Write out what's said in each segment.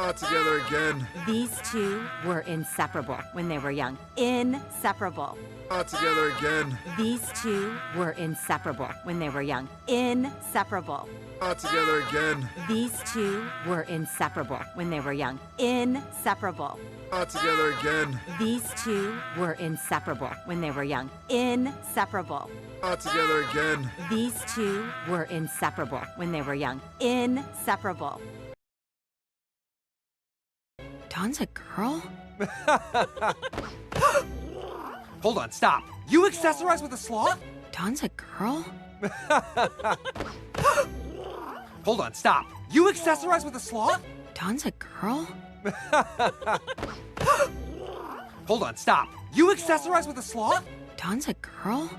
Not together again. These two were inseparable when they were young. Inseparable. Not together again. These two were inseparable when they were young. Inseparable. Not together again. These two were inseparable when they were young. Inseparable. Not together again. These two were inseparable when they were young. Inseparable. Not together again. These two were inseparable when they were young. Inseparable. Dawn's a girl? Hold on, stop. You accessorize with a sloth? Dawn's a girl? Hold on, stop. You accessorize with a sloth? Dawn's a girl? Hold on, stop. You accessorize with a sloth? Dawn's a girl?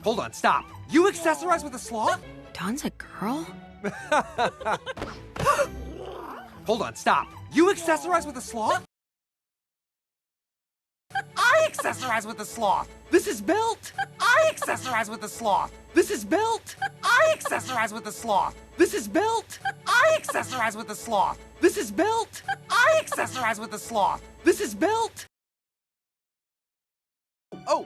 Hold on, stop. You accessorize with a sloth? Dawn's a girl? Hold on, stop. You accessorize with a sloth? I accessorize with a sloth. This is built. I accessorize with a sloth. This is built. I accessorize with a sloth. This is built. I accessorize with a sloth. This is built. I accessorize with a sloth. This is built. Oh,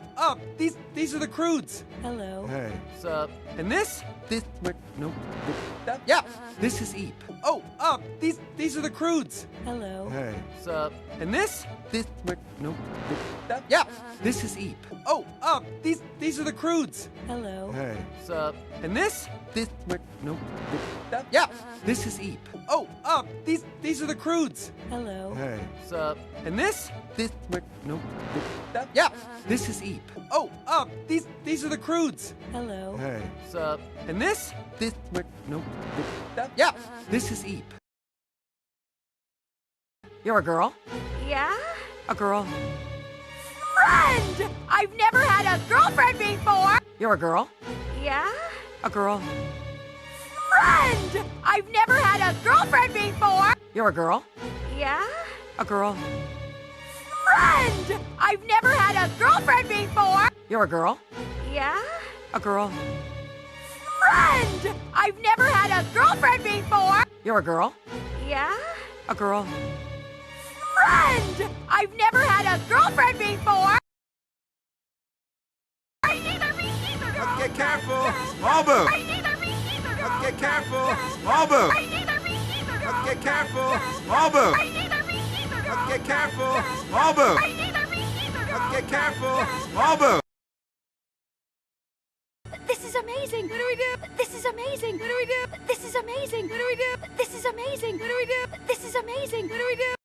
these are the CROODS. Hello. Hey. Sup? And this? No. Yeah, this is Eep. Oh, these are the CROODS. Hello. Hey. Sup? And this? No. Yeah, this is Eep. Oh, these are the CROODS. Hello. Hey. Sup? And this? No. Yeah, this is Eep. Oh, these are the CROODS. Hello. Hey. Sup? And this? No. Yeah, this is Eep. Oh, these are the CROODS. Hello. Hey. Sup? And this? No. Yeah, this is Eep. You're a girl? Yeah? A girl? Friend! I've never had a girlfriend before! You're a girl? Yeah? A girl? Friend! I've never had a girlfriend before! You're a girl? Yeah? A girl? Friend! I've never had a girlfriend before! You're a girl? Yeah? A girl? Friend! I've never had a girlfriend before! You're a girl? Yeah? A girl? Friend! I've never had a girlfriend before! Me neither, girl. Okay, careful. Small boat. Me neither, girl. Okay, careful. Small boat. Me neither, girl. Okay, careful. Small boat. Me neither, girl. Okay, careful. Small boat. Me neither, girl. Okay, careful. Small boat. This is amazing. What do we do? This is amazing. What do we do? This is amazing. What do we do? This is amazing. What do we do? This is amazing. What do we do?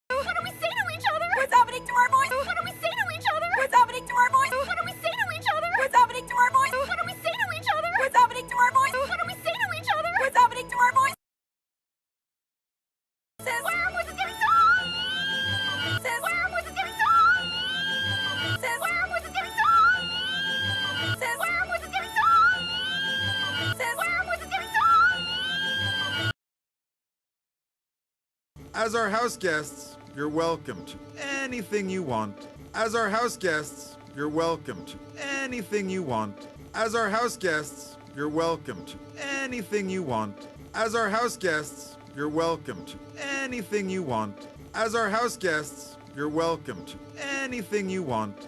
What do we say to each other? What's happening to our voice? What do we say to each other? What's happening to our voice? What do we say to each other? What's happening to our voice? What do we say to each other? What's happening to our voice? What do we say to each other? What's happening to our voice? Where are voices getting song? Where are voices getting song? Where are voices getting song? Where are voices getting song? Where are voices getting song? As our house guests, you're welcome to anything you want. As our house guests, you're welcome to anything you want. As our house guests, you're welcome to anything you want. As our house guests, you're welcome to anything you want. As our house guests, you're welcome to anything you want.